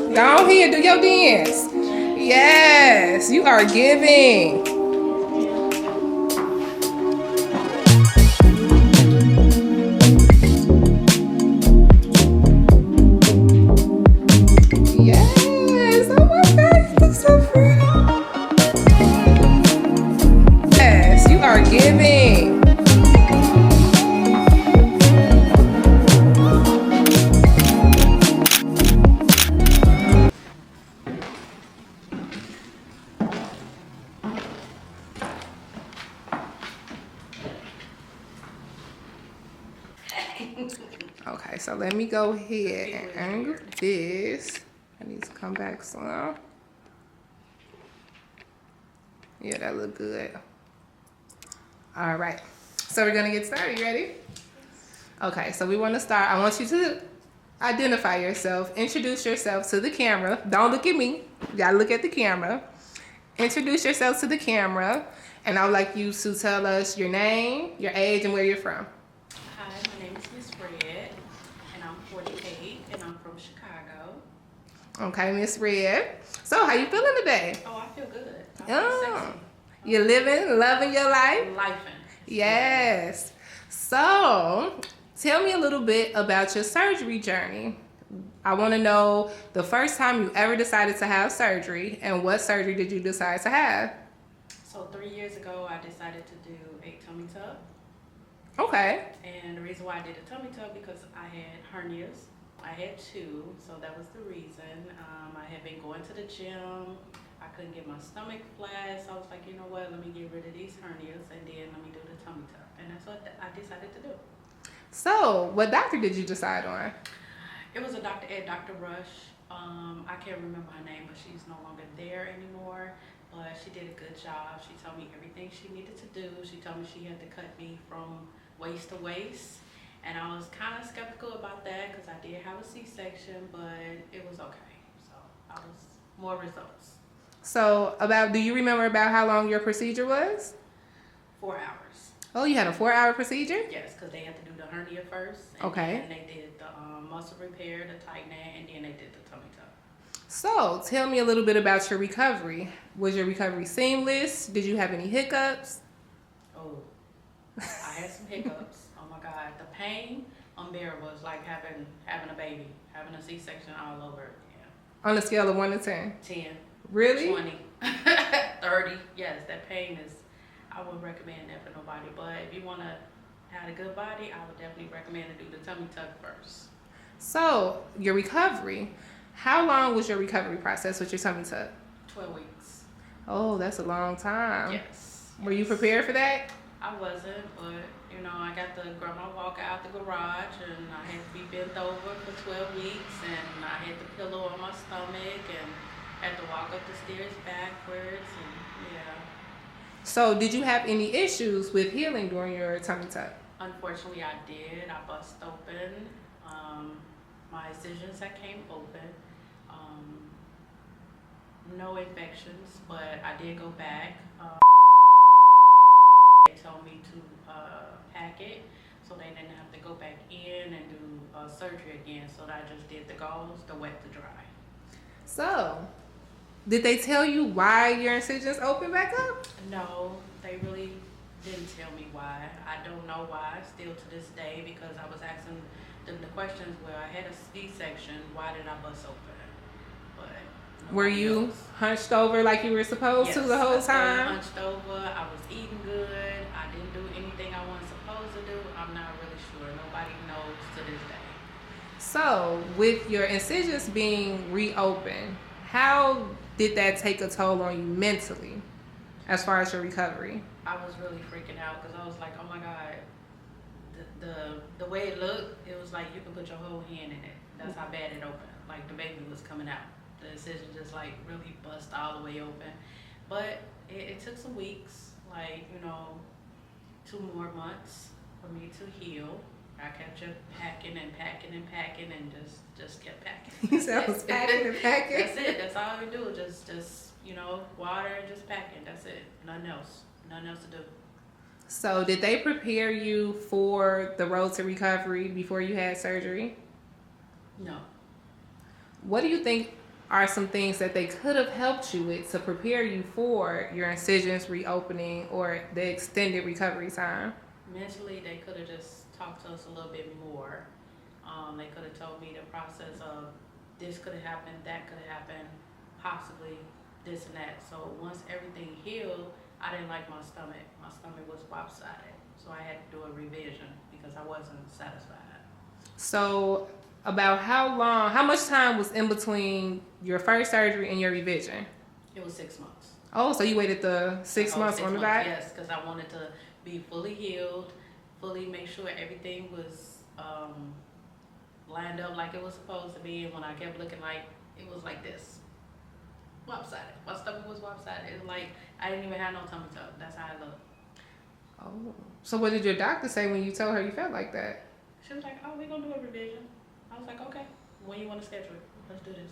Go ahead, do your dance. Yes, you are giving. Yes, oh my God, you look so pretty. Yes, you are giving. Okay, so let me go ahead and angle this. I need to come back some. Yeah, that look good. All right, so we're gonna get started. You ready? Okay, so we want to start. I want you to identify yourself, introduce yourself to the camera. Don't look at me. You gotta look at the camera. Introduce yourself to the camera, and I would like you to tell us your name, your age, and where you're from. Hi, my name is Miss Red, and I'm 48, and I'm from Chicago. Okay, Miss Red. So, how you feeling today? Oh, I feel good. I feel sexy. You living, loving your life? Lifing. Yes. So, tell me a little bit about your surgery journey. I want to know the first time you ever decided to have surgery, and what surgery did you decide to have? So 3 years ago, I decided to do a tummy tuck. Okay. And the reason why I did a tummy tuck because I had hernias. I had two, so that was the reason. I had been going to the gym. I couldn't get my stomach flat, so I was like, you know what, let me get rid of these hernias and then let me do the tummy tuck. And that's what I decided to do. So, what doctor did you decide on? It was a doctor at Dr. Rush. I can't remember her name, but she's no longer there anymore. But she did a good job. She told me everything she needed to do. She told me she had to cut me from waist to waist. And I was kind of skeptical about that because I did have a C-section, but it was okay. So I was more results. So, do you remember about how long your procedure was? 4 hours. Oh, you had a 4-hour procedure? Yes, because they had to do the hernia first. And Okay. then they did the muscle repair, the tightening, and then they did the tummy tuck. So, tell me a little bit about your recovery. Was your recovery seamless? Did you have any hiccups? Oh, I had some hiccups. Oh my God, the pain unbearable. It's like having a baby, having a C-section all over again. On a scale of 1 to 10? 10. Really? 20. 30. Yes, that pain is, I wouldn't recommend that for nobody. But if you want to have a good body, I would definitely recommend to do the tummy tuck first. So, your recovery. How long was your recovery process with your tummy tuck? 12 weeks. Oh, that's a long time. Yes. Were you prepared for that? I wasn't, but you know, I got the grandma walk out the garage, and I had to be bent over for 12 weeks, and I had the pillow on my stomach, and had to walk up the stairs backwards, and yeah. So, did you have any issues with healing during your tummy tuck? Unfortunately, I did. I bust open. My incisions that came open. No infections, but I did go back. They told me to pack it, so they didn't have to go back in and do surgery again. So I just did the gauze, the wet to dry. So, did they tell you why your incisions opened back up? No, they really didn't tell me why. I don't know why still to this day, because I was asking them the questions where I had a C-section, why did I bust open? But were you else. hunched over like you were supposed to the whole I stayed time? hunched over. I was eating good. I didn't do anything I wasn't supposed to do. I'm not really sure. Nobody knows to this day. So, with your incisions being reopened, how did that take a toll on you mentally as far as your recovery? I was really freaking out because I was like, oh my God, the way it looked, it was like you can put your whole hand in it. That's how bad it opened. Like the baby was coming out. The incision just like really bust all the way open. But it took some weeks, like, you know, 2 more months for me to heal. I kept just packing and packing and packing and just kept packing. You said I was packing and packing? That's it. That's all we do. Just you know, water and just packing. That's it. Nothing else. Nothing else to do. So, did they prepare you for the road to recovery before you had surgery? No. What do you think are some things that they could have helped you with to prepare you for your incisions reopening or the extended recovery time? Mentally, they could have just talked to us a little bit more. They could have told me the process of this could have happened, that could have happened, possibly this and that. So once everything healed, I didn't like my stomach. My stomach was lopsided. So I had to do a revision because I wasn't satisfied. So about how much time was in between your first surgery and your revision? It was 6 months. Oh, so you waited the 6 months on the back? Yes, because I wanted to be fully healed, fully make sure everything was lined up like it was supposed to be. And when I kept looking, like it was like this, lopsided. My stomach was lopsided. It was like I didn't even have no tummy tuck. That's how it looked. Oh, so what did your doctor say when you told her you felt like that? She was like, "Oh, we're gonna do a revision." I was like, "Okay, when you want to schedule it? Let's do this."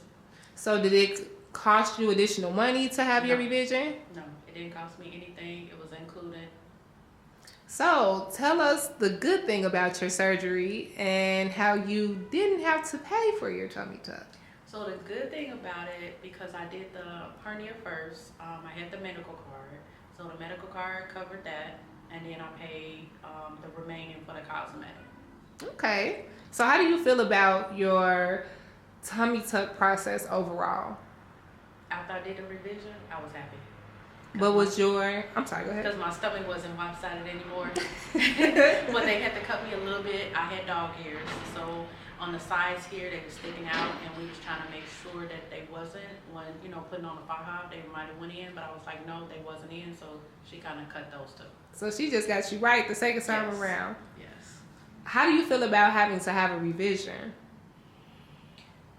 So did it cost you additional money to have your No. revision? No, it didn't cost me anything. It was included. So tell us the good thing about your surgery and how you didn't have to pay for your tummy tuck. So the good thing about it, because I did the hernia first, I had the medical card. So the medical card covered that, and then I paid the remaining for the cosmetic. Okay. So how do you feel about your tummy tuck process overall? After I did the revision, I was happy. What was your... I'm sorry, go ahead. Because my stomach wasn't lopsided anymore. But they had to cut me a little bit. I had dog ears. So on the sides here, they were sticking out. And we was trying to make sure that they wasn't. When, putting on the faja, they might have went in. But I was like, no, they wasn't in. So she kind of cut those two. So she just got you right the second time Yes. around. Yes. How do you feel about having to have a revision?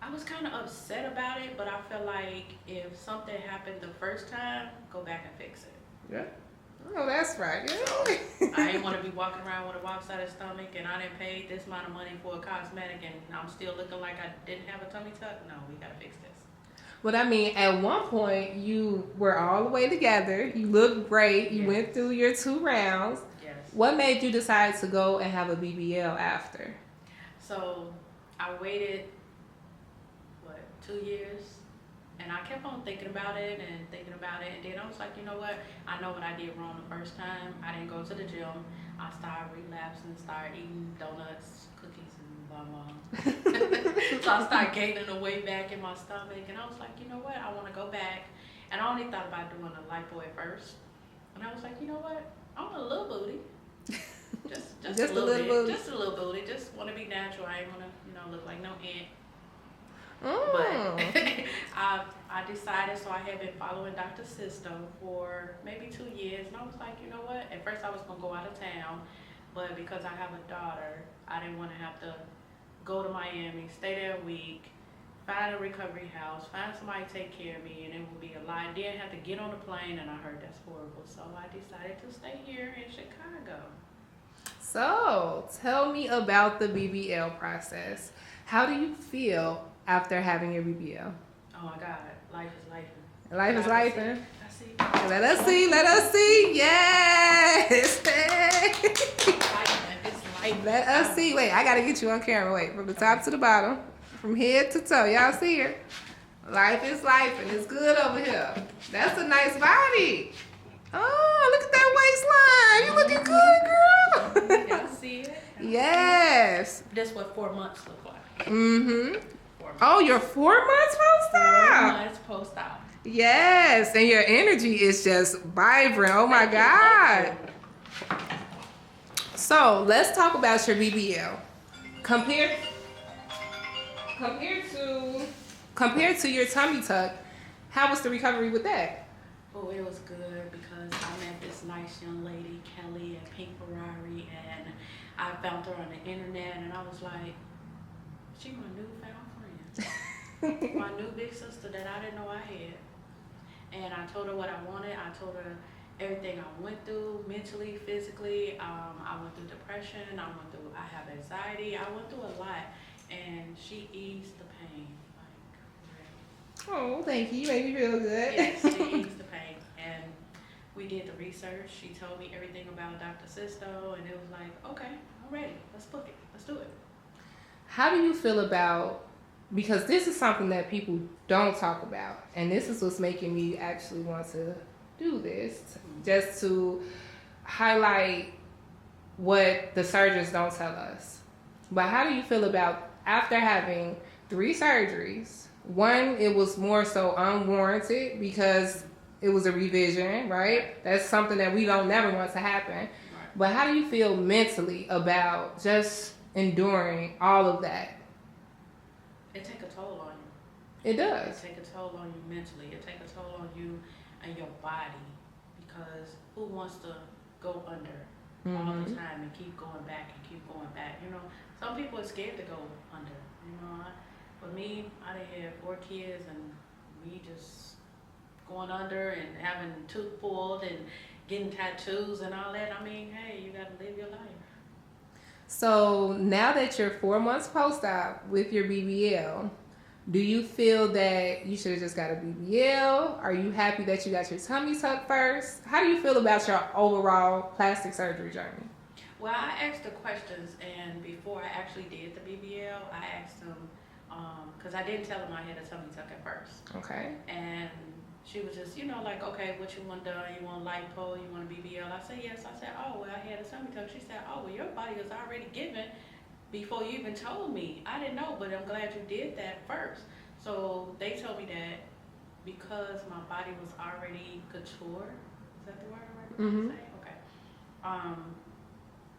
I was kind of upset about it, but I feel like if something happened the first time, go back and fix it. Yeah. Oh, that's right. Yeah. I didn't want to be walking around with a lopsided stomach and I didn't pay this amount of money for a cosmetic and I'm still looking like I didn't have a tummy tuck. No, we got to fix this. But I mean, at one point, you were all the way together. You looked great. You Yes. went through your 2 rounds. Yes. What made you decide to go and have a BBL after? So I waited, 2 years? And I kept on thinking about it. And then I was like, you know what? I know what I did wrong the first time. I didn't go to the gym. I started relapsing, started eating donuts, cookies, and blah, blah. So I started gaining the weight back in my stomach. And I was like, you know what? I want to go back. And I only thought about doing a lipo at first. And I was like, you know what? I want a little booty. Just a little bit. booty. Just a little booty. Just want to be natural. I ain't want to, look like no ant. Mm. But I decided, so I had been following Dr. Sisto for maybe 2 years. And I was like, you know what? At first I was going to go out of town. But because I have a daughter, I didn't want to have to go to Miami, stay there a week, find a recovery house, find somebody to take care of me, and it would be a lot. I didn't have to get on a plane, and I heard that's horrible. So I decided to stay here in Chicago. So, tell me about the BBL process. How do you feel after having your BBL? Oh my God, life is life. Life is life. I see. Let us see. Let us see. Yes. It's life. Let us see. Wait, I gotta get you on camera. Wait, from the top to the bottom, from head to toe. Y'all see her? Life is life, and it's good over here. That's a nice body. Oh, look at that waistline. You looking good, girl. Y'all see it? Yes. That's what 4 months look like. Mm-hmm. 4 months. Oh, you're 4 months 4 post-op. months post-op. Yes, and your energy is just vibrant. Oh my God. So let's talk about your BBL. Compared to your tummy tuck, how was the recovery with that? Oh, it was good because I met this nice young lady, Kelly, at Pink Ferrari, and I found her on the internet, and I was like, she my newfound friend. My new big sister that I didn't know I had. And I told her what I wanted. I told her everything I went through, mentally, physically. I went through depression. I have anxiety. I went through a lot, and she eased the pain. Oh, thank you. You made me feel good. Yes, she eased the pain. And we did the research. She told me everything about Dr. Sisto, and it was like, okay, I'm ready. Let's book it. Let's do it. How do you feel about because this is something that people don't talk about, and this is what's making me actually want to do this, just to highlight what the surgeons don't tell us. But how do you feel about after having 3 surgeries? One, it was more so unwarranted because it was a revision, right? That's something that we don't never want to happen. Right. But how do you feel mentally about just enduring all of that? It takes a toll on you. It does. It takes a toll on you mentally. It takes a toll on you and your body, because who wants to go under all the time and keep going back and keep going back? You know, some people are scared to go under. You know, for me, I done had 4 kids and me just going under and having tooth pulled and getting tattoos and all that. I mean, hey, you got to live your life. So now that you're 4 months post-op with your BBL, do you feel that you should have just got a BBL? Are you happy that you got your tummy tuck first? How do you feel about your overall plastic surgery journey? Well, I asked the questions, and before I actually did the BBL, I asked them, because I didn't tell them I had a tummy tuck at first. Okay. And she was just, you know, like, okay, what you want done? You want lipo? You want a BBL? I said, yes. I said, oh, well, I had a tummy tuck. She said, oh, well, your body was already given before you even told me. I didn't know, but I'm glad you did that first. So they told me that because my body was already couture, is that the word I'm saying? Okay.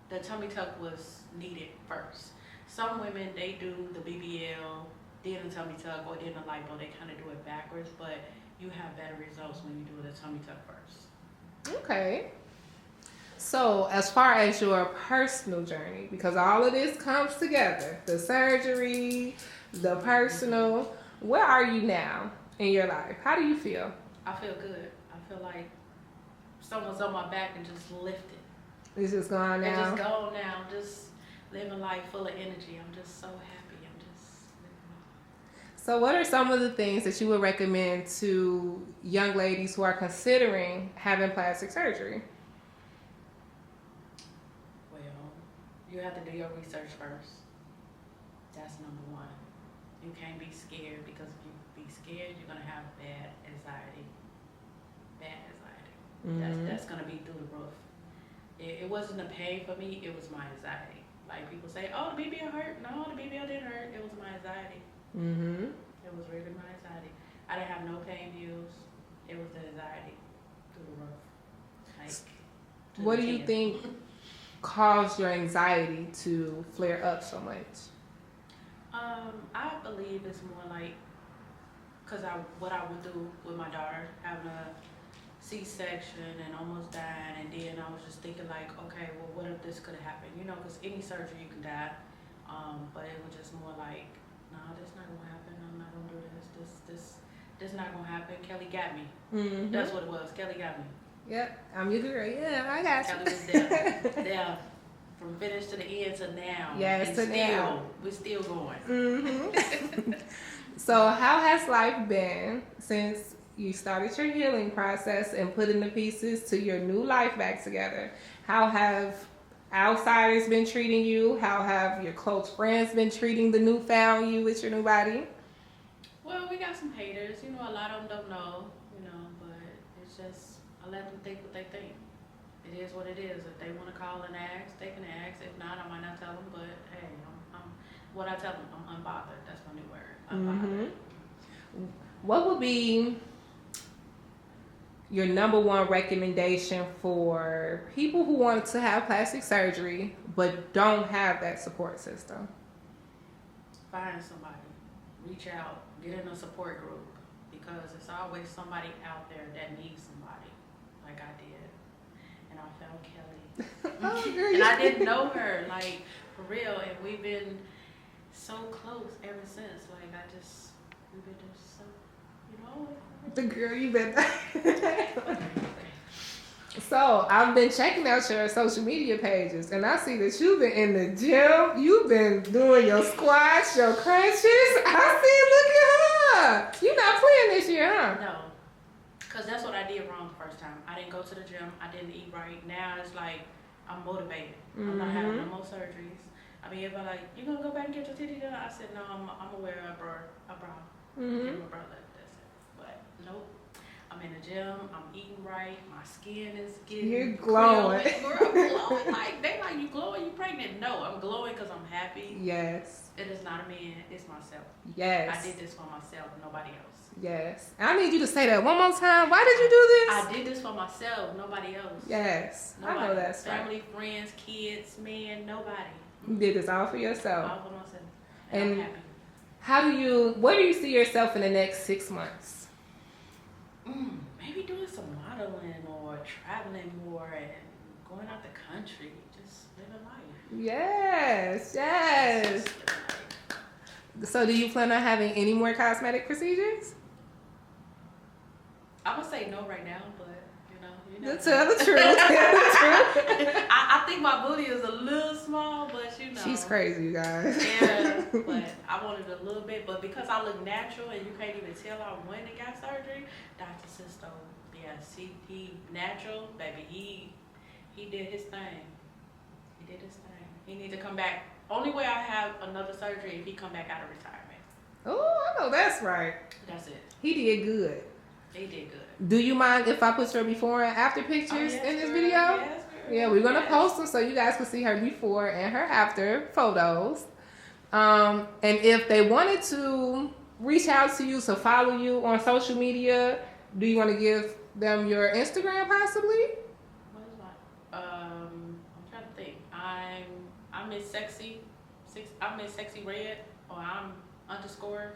The tummy tuck was needed first. Some women, they do the BBL, then a tummy tuck, or then a lipo. They kind of do it backwards, but you have better results when you do the tummy tuck first. Okay. So as far as your personal journey, because all of this comes together, the surgery, the personal, where are you now in your life? How do you feel? I feel good. I feel like someone's on my back and just lifted. It's just gone now? It's just gone now. I'm just living life full of energy. I'm just so happy. I'm just living life. So what are some of the things that you would recommend to young ladies who are considering having plastic surgery? Well, you have to do your research first. That's number one. You can't be scared, because if you be scared, you're going to have bad anxiety. Bad anxiety. That's going to be through the roof. It wasn't the pain for me, it was my anxiety. Like people say, oh, the BBL hurt. No, the BBL didn't hurt. It was my anxiety. It was really my anxiety. I didn't have no pain pills. It was the anxiety through the roof. Like, what do you think caused your anxiety to flare up so much? I believe it's more like, because what I would do with my daughter, having a C-section and almost dying, and then I was just thinking like, okay, well, what if this could have happened? You know, because any surgery you can die, but it was just more like, no, this not gonna happen. I'm not gonna do this not gonna happen. Kelly got me. That's what it was. Kelly got me. Yep, I'm your girl. Yeah, I got you. Kelly was there from finish to the end to now. Yes, to now. We're still going. So how has life been since you started your healing process and putting the pieces to your new life back together? How have outsiders been treating you? How have your close friends been treating the newfound you with your new body? Well, we got some haters. You know, a lot of them don't know, you know, but it's just, I let them think what they think. It is what it is. If they want to call and ask, they can ask. If not, I might not tell them, but hey, what I tell them, I'm unbothered. That's my new word, unbothered. What would be your number one recommendation for people who want to have plastic surgery but don't have that support system? Find somebody. Reach out. Get in a support group, because it's always somebody out there that needs somebody, like I did. And I found Kelly. And I didn't know her, like, for real. And we've been so close ever since. Like, we've been just so, you know. The girl you've been. So I've been checking out your social media pages, and I see that you've been in the gym. You've been doing your squats, your crunches. I see. Look at her. You're not playing this year, huh? No, because that's what I did wrong the first time. I didn't go to the gym. I didn't eat right. Now it's like I'm motivated. I'm not having no more surgeries. I mean, if I like, you gonna go back and get your titty done? I said, no, I'm gonna wear a bra. Mm-hmm. Give my brother. That's it. But nope. I'm in the gym. I'm eating right. My skin is getting. You're glowing. Girl, I'm glowing. Like they like, you glowing? You pregnant? No, I'm glowing because I'm happy. Yes. It is not a man. It's myself. Yes. I did this for myself. Nobody else. Yes. I need you to say that one more time. Why did you do this? I did this for myself. Nobody else. Yes. Nobody. I know that's Family, right. friends, kids, man, nobody. You did this all for yourself. All for myself. And I'm happy. Where do you see yourself in the next 6 months? Maybe doing some modeling or traveling more and going out the country. Just living life. Yes. Yes. Just living life. So do you plan on having any more cosmetic procedures? I would say no right now, but you know. Tell the truth. Tell the truth. I think my booty is a little small, but you know. She's crazy, you guys. Yeah, but I wanted a little bit, but because I look natural and you can't even tell I went and got surgery, Dr. Sisto, yes, he natural, baby. He did his thing. He did his thing. He need to come back. Only way I have another surgery if he come back out of retirement. Oh, I know that's right. That's it. He did good. He did good. Do you mind if I put your before and after pictures in this video? Yes, girl. Yeah, we're gonna post them so you guys can see her before and her after photos. And if they wanted to reach out to you, so follow you on social media, do you want to give them your Instagram possibly? What is mine? I'm trying to think. I'm Miss Sexy. I'm Miss Sexy Red, or I'm _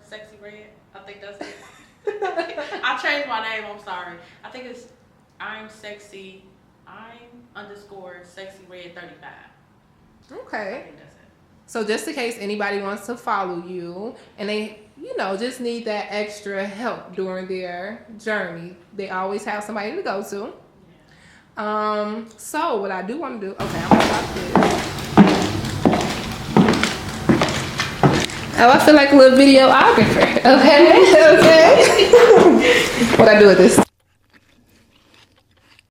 Sexy Red. I think that's it. I changed my name. I'm sorry. I think it's I'm _ Sexy Red 35. Okay. I think that's it. So just in case anybody wants to follow you and they, just need that extra help during their journey, they always have somebody to go to. Yeah. So what I do want to do, okay, I'm gonna stop this. Oh, I feel like a little videographer. Okay, okay. What I do with this?